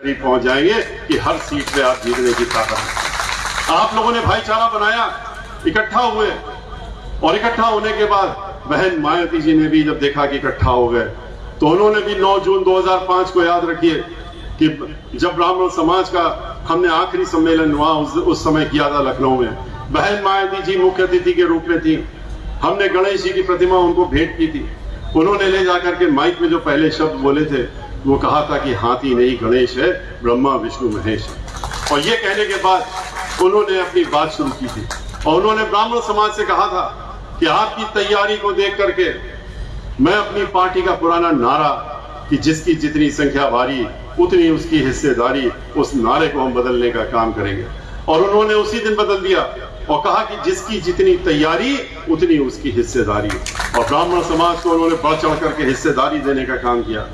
करीब पहुंच जाएंगे कि हर सीट पे आप जीतने की ताकत है। आप लोगों ने भाईचारा बनाया, इकट्ठा हुए, और इकट्ठा होने के बाद बहन मायावती जी ने भी जब देखा कि इकट्ठा हो गए तो उन्होंने भी 9 जून 2005 को याद रखिए कि जब ब्राह्मण समाज का हमने आखिरी सम्मेलन हुआ उस समय किया था लखनऊ में, बहन मायावती जी मुख्य अतिथि के रूप में थी। हमने गणेश जी की प्रतिमा उनको भेंट की थी। उन्होंने ले जाकर के माइक में जो पहले शब्द बोले थे वो कहा था कि हाथी नहीं गणेश है, ब्रह्मा विष्णु महेश है। और ये कहने के बाद उन्होंने अपनी बात शुरू की थी और उन्होंने ब्राह्मण समाज से कहा था कि आपकी तैयारी को देख करके मैं अपनी पार्टी का पुराना नारा कि जिसकी जितनी संख्या भारी उतनी उसकी हिस्सेदारी, उस नारे को हम बदलने का काम करेंगे। और उन्होंने उसी दिन बदल दिया और कहा कि जिसकी जितनी तैयारी उतनी उसकी हिस्सेदारी। और ब्राह्मण समाज को उन्होंने बढ़ चढ़ करके हिस्सेदारी देने का काम किया।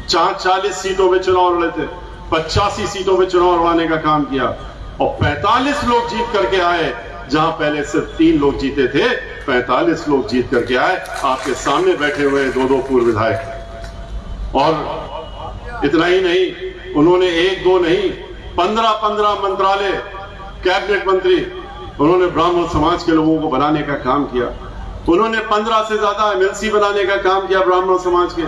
40 सीटों में चुनाव लड़े थे, 85 सीटों में चुनाव लड़वाने का काम किया और 45 लोग जीत करके आए, जहां पहले सिर्फ 3 लोग जीते थे, 45 लोग जीत करके आए। आपके सामने बैठे हुए 2 पूर्व विधायक। और इतना ही नहीं, उन्होंने 1-2 नहीं 15 मंत्रालय, कैबिनेट मंत्री उन्होंने ब्राह्मण समाज के लोगों को बनाने का काम किया। उन्होंने 15 से ज्यादा MLC बनाने का काम किया ब्राह्मण समाज के।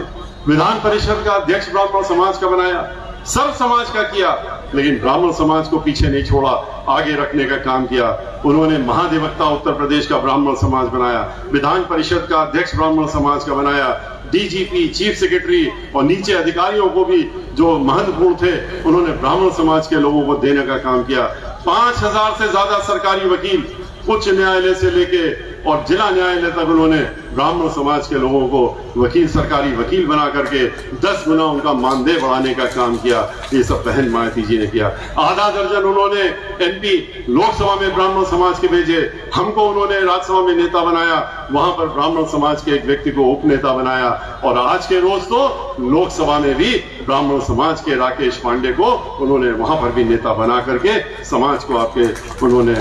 विधान परिषद का अध्यक्ष ब्राह्मण समाज का बनाया, सर्व समाज का किया, लेकिन ब्राह्मण समाज को पीछे नहीं छोड़ा, आगे रखने का काम किया। उन्होंने महाधिवक्ता उत्तर प्रदेश का ब्राह्मण समाज बनाया, विधान परिषद का अध्यक्ष ब्राह्मण समाज का बनाया, DGP, चीफ सेक्रेटरी और नीचे अधिकारियों को भी जो महत्वपूर्ण थे उन्होंने ब्राह्मण समाज के लोगों को देने का काम किया। 5000 से ज्यादा सरकारी वकील उच्च न्यायालय से लेके और जिला न्यायालय तक उन्होंने ब्राह्मण समाज के लोगों को वकील, सरकारी वकील बना करके 10 गुना उनका मानदेय बढ़ाने का काम किया। ये सब बहन मायावती जी ने किया। आधा दर्जन उन्होंने MP लोकसभा में ब्राह्मण समाज के भेजे, हमको उन्होंने राज्यसभा में नेता बनाया, वहां पर ब्राह्मण समाज के एक व्यक्ति को उपनेता बनाया। और आज के रोज तो लोकसभा में भी ब्राह्मण समाज के राकेश पांडे को उन्होंने वहां पर भी नेता बना करके समाज को आपके उन्होंने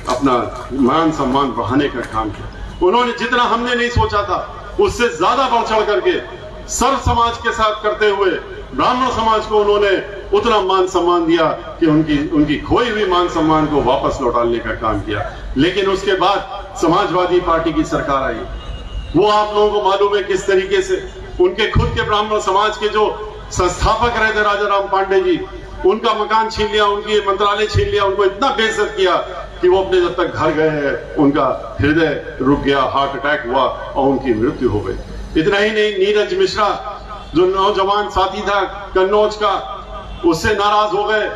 अपना मान सम्मान बढ़ाने का काम किया। उन्होंने जितना हमने नहीं सोचा था उससे ज्यादा बढ़ चढ़ करके सर्व समाज के साथ करते हुए ब्राह्मण समाज को उन्होंने उतना मान सम्मान दिया कि उनकी खोई हुई मान सम्मान को वापस लौटाने का काम किया। लेकिन उसके बाद समाजवादी पार्टी की सरकार आई। वो आप लोगों को मालूम है किस तरीके से उनके खुद के ब्राह्मण समाज के जो संस्थापक रहे थे राजा राम पांडे जी, उनका मकान छीन लिया, उनकी मंत्रालय छीन लिया, उनको इतना बेइज्जत किया कि वो अपने जब तक घर गए हैं उनका हृदय रुक गया, हार्ट अटैक हुआ और उनकी मृत्यु हो गई। इतना ही नहीं, नीरज मिश्रा जो नौजवान साथी था कन्नौज का, उससे नाराज हो गए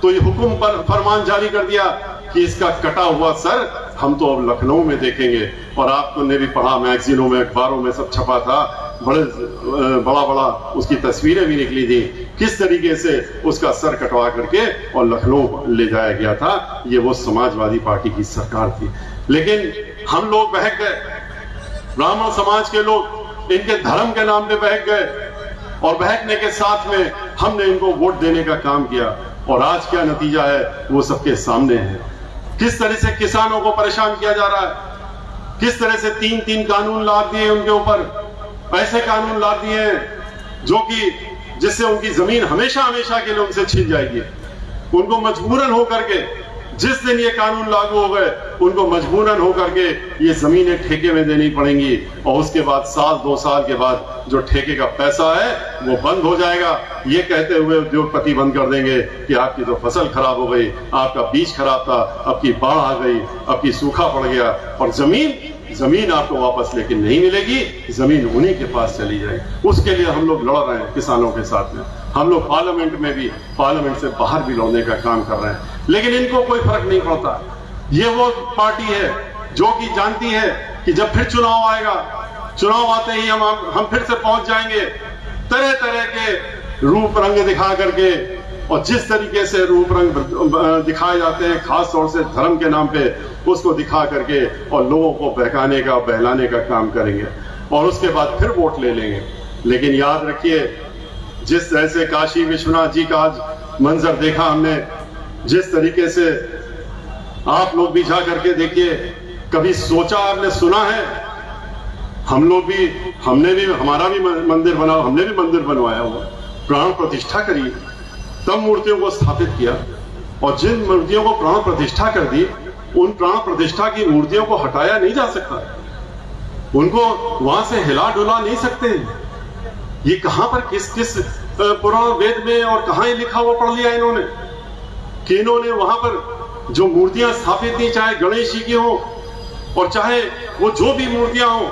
तो ये हुक्म पर फरमान जारी कर दिया कि इसका कटा हुआ सर हम तो अब लखनऊ में देखेंगे। और आपने भी पढ़ा, मैगजीनों में, अखबारों में सब छपा था, बड़ा उसकी तस्वीरें भी निकली थी, किस तरीके से उसका सर कटवा करके और लखनऊ ले जाया गया था। ये वो समाजवादी पार्टी की सरकार थी। लेकिन हम लोग बहक गए, ब्राह्मण समाज के लोग इनके धर्म के नाम पे बहक गए और बहकने के साथ में हमने इनको वोट देने का काम किया। और आज क्या नतीजा है वो सबके सामने है। किस तरह से किसानों को परेशान किया जा रहा है, किस तरह से 3 कानून लाद दिए उनके ऊपर, ऐसे कानून लाद दिए हैं जो कि जिससे उनकी जमीन हमेशा हमेशा के लिए उनसे छीन जाएगी। उनको मजबूरन होकर के जिस दिन ये कानून लागू हो गए उनको मजबूरन होकर के ये जमीनें ठेके में देनी पड़ेंगी और उसके बाद 1-2 साल के बाद जो ठेके का पैसा है वो बंद हो जाएगा। ये कहते हुए उद्योगपति बंद कर देंगे कि आपकी तो फसल खराब हो गई, आपका बीज खराब था, आपकी बाढ़ आ गई, आपकी सूखा पड़ गया और जमीन आपको वापस लेकिन नहीं मिलेगी, जमीन उन्हीं के पास चली जाएगी। उसके लिए हम लोग लड़ रहे हैं किसानों के साथ में। हम लोग पार्लियामेंट में भी, पार्लियामेंट से बाहर भी लड़ने का काम कर रहे हैं, लेकिन इनको कोई फर्क नहीं पड़ता। ये वो पार्टी है जो कि जानती है कि जब फिर चुनाव आएगा, चुनाव आते ही हम फिर से पहुंच जाएंगे तरह तरह के रूप रंग दिखा करके। और जिस तरीके से रूप रंग दिखाए जाते हैं खास तौर से धर्म के नाम पे, उसको दिखा करके और लोगों को बहकाने का, बहलाने का काम करेंगे और उसके बाद फिर वोट ले लेंगे। लेकिन याद रखिए, जिस तरह से काशी विश्वनाथ जी का आज मंजर देखा हमने, जिस तरीके से आप लोग भी जा करके देखिए, कभी सोचा आपने, सुना है? हमने भी हमारा भी मंदिर बना, हमने भी मंदिर बनवाया हुआ, प्राण प्रतिष्ठा करी, तब मूर्तियों को स्थापित किया, और जिन मूर्तियों को प्राण प्रतिष्ठा कर दी, उन प्राण प्रतिष्ठा की मूर्तियों को हटाया नहीं जा सकता, उनको वहां से हिला डुला नहीं सकते। ये कहां पर किस किस पुराण वेद में और कहां ये लिखा हुआ पढ़ लिया इन्होंने कि इन्होंने वहां पर जो मूर्तियां स्थापित की, चाहे गणेश जी की हो और चाहे वो जो भी मूर्तियां हो,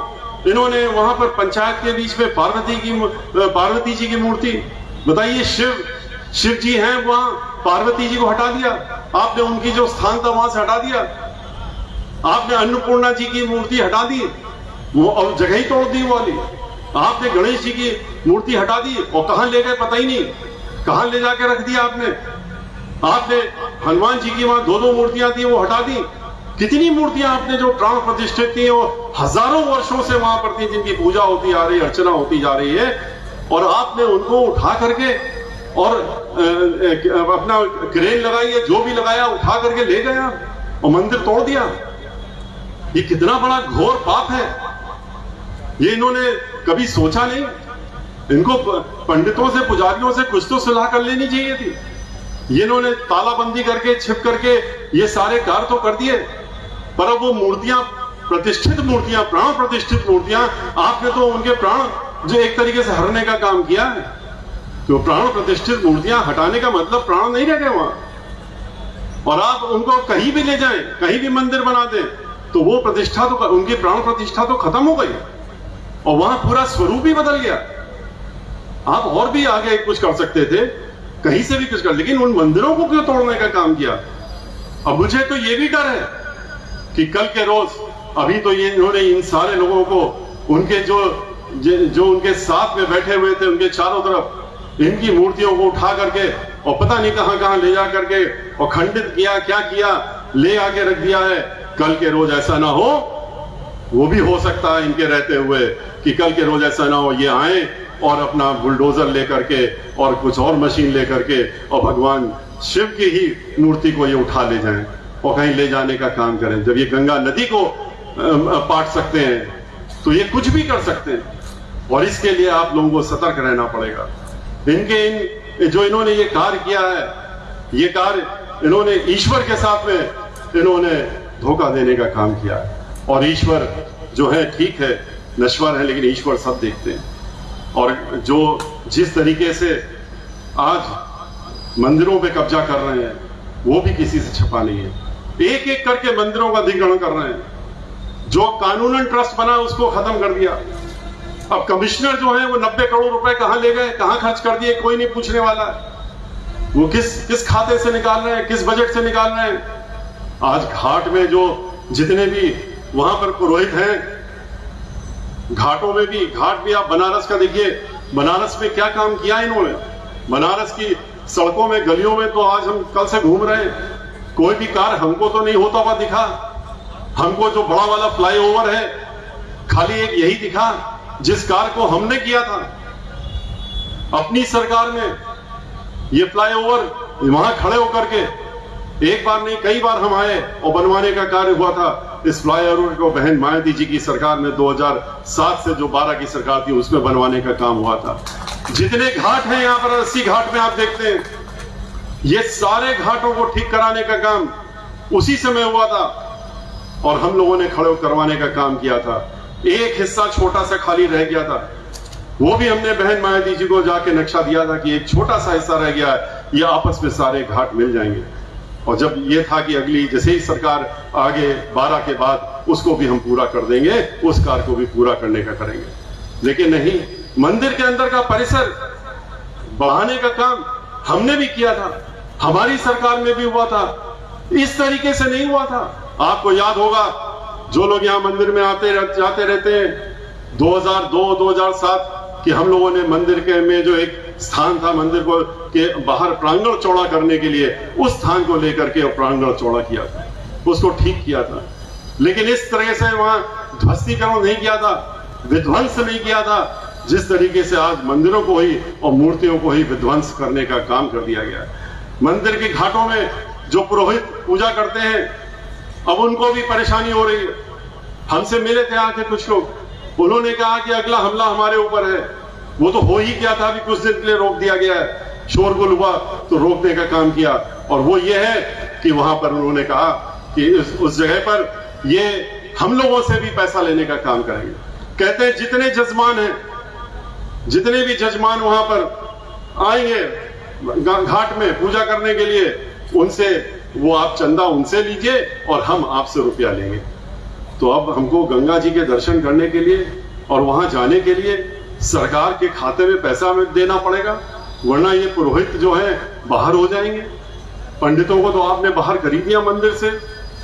इन्होंने वहां पर पंचायत के बीच में पार्वती जी की मूर्ति, बताइए शिव जी हैं वहां, पार्वती जी को हटा दिया आपने, उनकी जो स्थान था वहां से हटा दिया आपने, अन्नपूर्णा जी की मूर्ति हटा दी, वो और जगह ही तोड़ दी वाली, आपने गणेश जी की मूर्ति हटा दी और कहां ले गए पता ही नहीं, कहां ले जाके रख दिया आपने हनुमान जी की वहां 2-2 मूर्तियां थी वो हटा दी। कितनी मूर्तियां आपने जो प्राण प्रतिष्ठित थी और हजारों वर्षों से वहां पर थी, जिनकी पूजा होती आ रही, अर्चना होती जा रही है, और आपने उनको उठा करके और अपना क्रेन लगाई है, जो भी लगाया उठा करके ले गया और मंदिर तोड़ दिया। ये कितना बड़ा घोर पाप है, ये इन्होंने कभी सोचा नहीं। इनको पंडितों से, पुजारियों से कुछ तो सलाह कर लेनी चाहिए थी। ये इन्होंने तालाबंदी करके, छिप करके ये सारे कार्य तो कर दिए, पर अब वो मूर्तियां, प्रतिष्ठित मूर्तियां, प्राण प्रतिष्ठित मूर्तियां, आपने तो उनके प्राण जो एक तरीके से हरने का काम किया है। तो प्राण प्रतिष्ठित मूर्तियां हटाने का मतलब प्राण नहीं रह गए वहां, और आप उनको कहीं भी ले जाएं, कहीं भी मंदिर बना दें, तो वो प्रतिष्ठा तो, उनकी प्राण प्रतिष्ठा तो खत्म हो गई और वहां पूरा स्वरूप ही बदल गया। आप और भी आगे कुछ कर सकते थे, कहीं से भी कुछ कर, लेकिन उन मंदिरों को क्यों तोड़ने का काम किया? अब मुझे तो ये भी डर है कि कल के रोज, अभी तो ये इन्होंने इन सारे लोगों को, उनके जो उनके साथ में बैठे हुए थे, उनके चारों तरफ इनकी मूर्तियों को उठा करके और पता नहीं कहां कहां ले जा करके और खंडित किया, क्या किया, ले आके रख दिया है। कल के रोज ऐसा ना हो, वो भी हो सकता है इनके रहते हुए कि कल के रोज ऐसा ना हो ये आए और अपना बुलडोजर लेकर के और कुछ और मशीन लेकर के और भगवान शिव की ही मूर्ति को ये उठा ले जाएं और कहीं ले जाने का काम करें। जब ये गंगा नदी को पाट सकते हैं तो ये कुछ भी कर सकते हैं, और इसके लिए आप लोगों को सतर्क रहना पड़ेगा। जो इन्होंने ये कार्य किया है, ये कार्य इन्होंने ईश्वर के साथ में इन्होंने धोखा देने का काम किया है। और ईश्वर जो है ठीक है, नश्वर है, लेकिन ईश्वर सब देखते हैं। और जो जिस तरीके से आज मंदिरों पे कब्जा कर रहे हैं, वो भी किसी से छपा नहीं है। एक एक करके मंदिरों का अधिग्रहण कर रहे हैं। जो कानूनन ट्रस्ट बना उसको खत्म कर दिया। अब कमिश्नर जो है वो 90 करोड़ रुपए कहां ले गए, कहां खर्च कर दिए, कोई नहीं पूछने वाला। वो किस खाते से निकाल रहे हैं, किस बजट से निकाल रहे हैं। आज घाट में जो जितने भी वहां पर पुरोहित हैं, घाटों में भी, घाट भी आप बनारस का देखिए, बनारस में क्या काम किया इन्होंने। बनारस की सड़कों में, गलियों में तो आज हम कल से घूम रहे हैं, कोई भी कार्य हमको तो नहीं होता हुआ दिखा। हमको जो बड़ा वाला फ्लाईओवर है, खाली एक यही दिखा जिस कार्य को हमने किया था अपनी सरकार में। ये फ्लाईओवर वहां खड़े होकर के एक बार नहीं कई बार हम आए और बनवाने का कार्य हुआ था। इस फ्लाईओवर को बहन मायावती जी की सरकार में 2007 से जो 12 की सरकार थी उसमें बनवाने का काम हुआ था। जितने घाट हैं यहाँ पर 80 घाट में आप देखते हैं, ये सारे घाटों को ठीक कराने का काम उसी समय हुआ था और हम लोगों ने खड़े करवाने का काम किया था। एक हिस्सा छोटा सा खाली रह गया था, वो भी हमने बहन मायावती जी को जाके नक्शा दिया था कि एक छोटा सा हिस्सा रह गया है, ये आपस में सारे घाट मिल जाएंगे। और जब ये था कि अगली जैसे ही सरकार आगे 12 के बाद उसको भी हम पूरा कर देंगे, उस कार्य को भी पूरा करने का करेंगे। लेकिन नहीं, मंदिर के अंदर का परिसर बढ़ाने का काम हमने भी किया था, हमारी सरकार में भी हुआ था, इस तरीके से नहीं हुआ था। आपको याद होगा जो लोग यहाँ मंदिर में जाते रहते हैं, 2002-2007 कि हम लोगों ने मंदिर के में जो एक स्थान था मंदिर को के बाहर प्रांगण चौड़ा करने के लिए, उस स्थान को लेकर के प्रांगण चौड़ा किया था, उसको ठीक किया था। लेकिन इस तरह से वहां ध्वस्तीकरण नहीं किया था, विध्वंस नहीं किया था, जिस तरीके से आज मंदिरों को ही और मूर्तियों को ही विध्वंस करने का काम कर दिया गया है। मंदिर के घाटों में जो पुरोहित पूजा करते हैं, अब उनको भी परेशानी हो रही है। हमसे मिले थे आके कुछ लोग, उन्होंने कहा कि अगला हमला हमारे ऊपर है। वो तो हो ही गया था, अभी कुछ दिन के लिए रोक दिया गया है, शोरगुल हुआ तो रोकने का काम किया। और वो ये है कि वहां पर उन्होंने कहा कि उस जगह पर ये हम लोगों से भी पैसा लेने का काम करेंगे। कहते हैं जितने जजमान हैं, जितने भी जजमान वहां पर आएंगे घाट में पूजा करने के लिए, उनसे वो आप चंदा उनसे लीजिए और हम आपसे रुपया लेंगे। तो अब हमको गंगा जी के दर्शन करने के लिए और वहां जाने के लिए सरकार के खाते में पैसा देना पड़ेगा, वरना ये पुरोहित जो है बाहर हो जाएंगे। पंडितों को तो आपने बाहर कर ही दिया मंदिर से,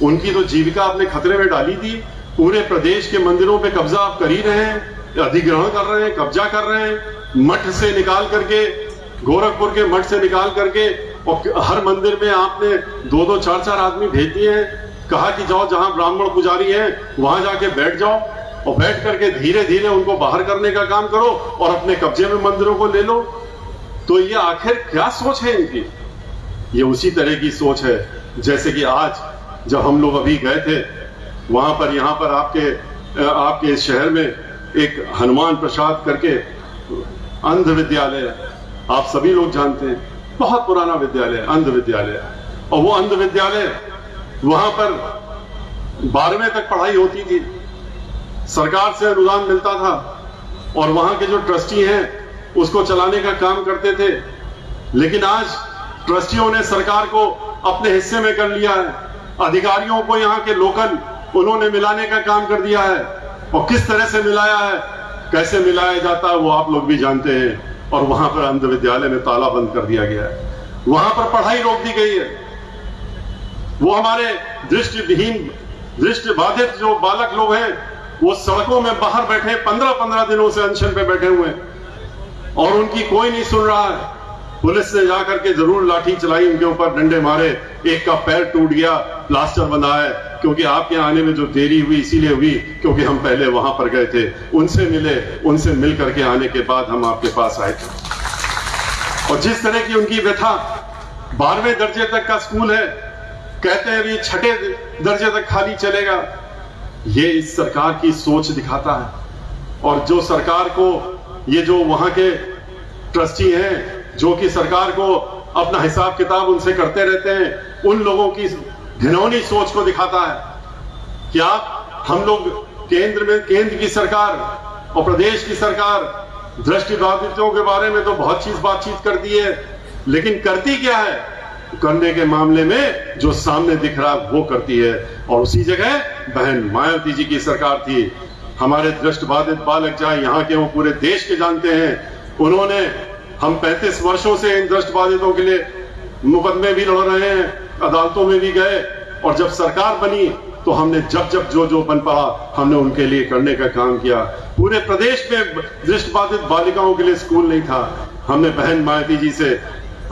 उनकी तो जीविका आपने खतरे में डाली थी। पूरे प्रदेश के मंदिरों पे कब्जा आप कर ही रहे हैं, अधिग्रहण कर रहे हैं, कब्जा कर रहे हैं। मठ से निकाल करके, गोरखपुर के मठ से निकाल करके, और हर मंदिर में आपने 2-2, 4-4 आदमी भेज दिए हैं। कहा कि जाओ जहां ब्राह्मण पुजारी हैं वहां जाके बैठ जाओ और बैठ करके धीरे धीरे उनको बाहर करने का काम करो और अपने कब्जे में मंदिरों को ले लो। तो ये आखिर क्या सोच है इनकी? ये उसी तरह की सोच है जैसे कि आज जब हम लोग अभी गए थे वहां पर, यहाँ पर आपके शहर में एक हनुमान प्रसाद करके अंध विद्यालय, आप सभी लोग जानते हैं, बहुत पुराना विद्यालय, अंध विद्यालय। और वो अंध विद्यालय, वहां पर 12वीं तक पढ़ाई होती थी, सरकार से अनुदान मिलता था और वहां के जो ट्रस्टी हैं उसको चलाने का काम करते थे। लेकिन आज ट्रस्टियों ने सरकार को अपने हिस्से में कर लिया है, अधिकारियों को यहाँ के लोकल उन्होंने मिलाने का काम कर दिया है। और किस तरह से मिलाया है, कैसे मिलाया जाता है वो आप लोग भी जानते हैं। और वहां पर अंध विद्यालय में ताला बंद कर दिया गया है, वहां पर पढ़ाई रोक दी गई है। वो हमारे दृष्टिविहीन, दृष्टिबाधित जो बालक लोग हैं वो सड़कों में बाहर बैठे 15-15 दिनों से अनशन पे बैठे हुए हैं और उनकी कोई नहीं सुन रहा है। पुलिस ने जाकर के जरूर लाठी चलाई, उनके ऊपर डंडे मारे, एक का पैर टूट गया, प्लास्टर बंधा है, क्योंकि आपके आने में जो देरी हुई इसीलिए हुई क्योंकि हम पहले वहां पर गए थे, उनसे मिले, उनसे मिल करके आने के बाद हम आपके पास आए थे। और जिस तरह की उनकी व्यथा, 12वें दर्जे तक का स्कूल है, कहते हैं अभी 6ठे दर्जे तक खाली चलेगा। ये इस सरकार की सोच दिखाता है। और जो सरकार को, ये जो वहां के ट्रस्टी हैं जो कि सरकार को अपना हिसाब किताब उनसे करते रहते हैं, उन लोगों की घिनौनी सोच को दिखाता है कि आप, हम लोग केंद्र की सरकार और प्रदेश की सरकार दृष्टिबाधितों के बारे में तो बहुत चीज बातचीत करती है, लेकिन करती क्या है? करने के मामले में जो सामने दिख रहा है वो करती है। और उसी जगह बहन मायावती जी की सरकार थी। हमारे दृष्टिबाधित बालक चाहे यहाँ के वो पूरे देश के जानते हैं, उन्होंने, हम 35 वर्षों से इन दृष्टिबाधितों के लिए मुकदमे भी लड़ रहे हैं, अदालतों में भी गए, और जब सरकार बनी तो हमने जब जो बन पड़ा हमने उनके लिए करने का काम किया। पूरे प्रदेश में दृष्टिबाधित बालिकाओं के लिए स्कूल नहीं था, हमने बहन मायावती जी से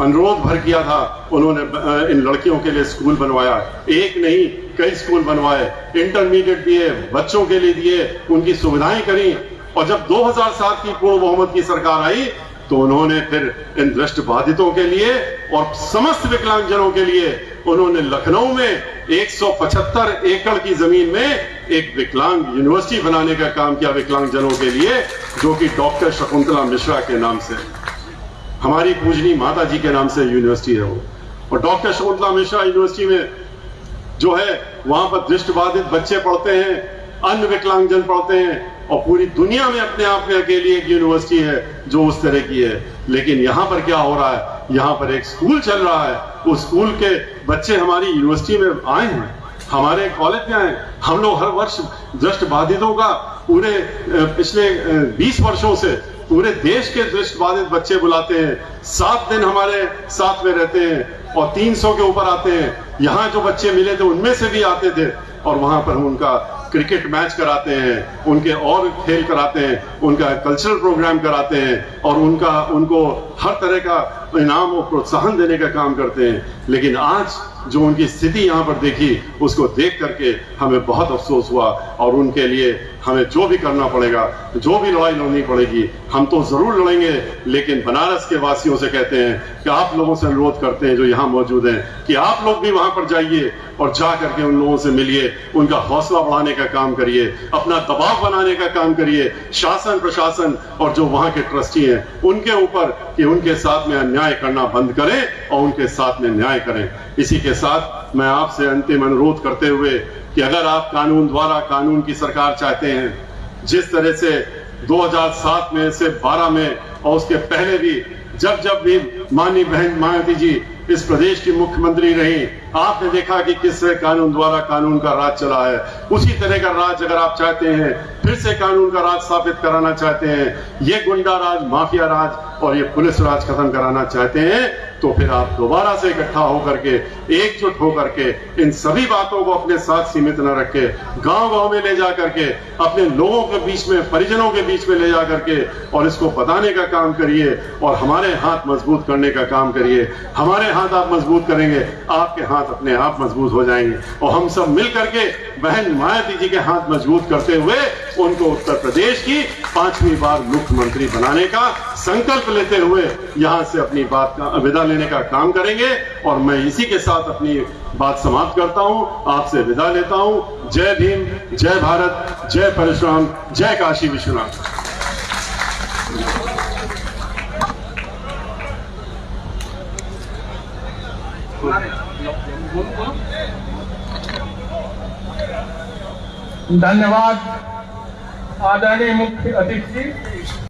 अनुरोध भर किया था, उन्होंने इन लड़कियों के लिए स्कूल बनवाया, एक नहीं कई स्कूल बनवाए, इंटरमीडिएट दिए, बच्चों के लिए दिए, उनकी सुविधाएं करी। और जब 2007 की पूर्ण बहुमत की सरकार आई तो उन्होंने फिर इन दृष्टिबाधितों के लिए और समस्त विकलांगजनों के लिए उन्होंने लखनऊ में 175 एकड़ की जमीन में एक विकलांग यूनिवर्सिटी बनाने का काम किया विकलांगजनों के लिए, जो कि डॉक्टर शकुंतला मिश्रा के नाम से, हमारी पूजनी माता जी के नाम से यूनिवर्सिटी है वो। और डॉक्टर शकुंतला मिश्रा यूनिवर्सिटी में जो है वहां पर दृष्टिबाधित बच्चे पढ़ते हैं, अन्य विकलांगजन पढ़ते हैं, और पूरी दुनिया में अपने आप में अकेली एक यूनिवर्सिटी है जो उस तरह की है। लेकिन यहाँ पर क्या हो रहा है, यहाँ पर एक स्कूल चल रहा है, उस स्कूल के बच्चे हमारी यूनिवर्सिटी में आए हैं, हमारे कॉलेज में आए। हम लोग हर वर्ष दृष्टिबाधितों का पूरे पिछले 20 वर्षों से पूरे देश के दृष्टिबाधित बच्चे बुलाते हैं, 7 दिन हमारे साथ में रहते हैं और 300 के ऊपर आते हैं। यहाँ जो बच्चे मिले थे उनमें से भी आते थे और वहां पर हम उनका क्रिकेट मैच कराते हैं, उनके और खेल कराते हैं, उनका कल्चरल प्रोग्राम कराते हैं और उनको हर तरह का इनाम और प्रोत्साहन देने का काम करते हैं। लेकिन आज जो उनकी स्थिति यहाँ पर देखी, उसको देख करके हमें बहुत अफसोस हुआ और उनके लिए हमें जो भी करना पड़ेगा, जो भी लड़ाई लड़नी पड़ेगी, हम तो जरूर लड़ेंगे। लेकिन बनारस के वासियों से कहते हैं कि आप लोगों से अनुरोध करते हैं जो यहाँ मौजूद हैं कि आप लोग भी वहां पर जाइए और जा करके उन लोगों से मिलिए, उनका हौसला बढ़ाने का काम करिए, अपना दबाव बनाने का काम करिए, शासन प्रशासन और जो वहां के ट्रस्टी हैं उनके ऊपर, कि उनके साथ में अन्याय करना बंद करें और उनके साथ में न्याय करें। इसी के साथ मैं आपसे अंतिम अनुरोध करते हुए कि अगर आप कानून द्वारा कानून की सरकार चाहते हैं, जिस तरह से 2007 में से 12 में और उसके पहले भी जब भी माननीय बहन मायावती जी इस प्रदेश की मुख्यमंत्री रही, आपने देखा कि किस तरह कानून द्वारा कानून का राज चला है। उसी तरह का राज अगर आप चाहते हैं, फिर से कानून का राज स्थापित कराना चाहते हैं, ये गुंडा राज, माफिया राज और ये पुलिस राज खत्म कराना चाहते हैं, तो फिर आप दोबारा से इकट्ठा होकर के, एकजुट होकर के इन सभी बातों को अपने साथ सीमित न रखे, गांव-गांव में ले जा करके, अपने लोगों के बीच में, परिजनों के बीच में ले जा करके और इसको बताने का काम करिए और हमारे हाथ मजबूत करने का काम करिए। हमारे हाथ आप मजबूत करेंगे, आपके हाथ अपने आप मजबूत हो जाएंगे और हम सब मिल करके बहन मायावती जी के हाथ मजबूत करते हुए उनको उत्तर प्रदेश की 5वीं बार मुख्यमंत्री बनाने का संकल्प लेते हुए यहां से अपनी बात का विदा लेने का काम करेंगे। और मैं इसी के साथ अपनी बात समाप्त करता हूं, आपसे विदा लेता हूं। जय भीम, जय भारत, जय परशुराम, जय काशी विश्वनाथ। धन्यवाद आदरणीय मुख्य अतिथि।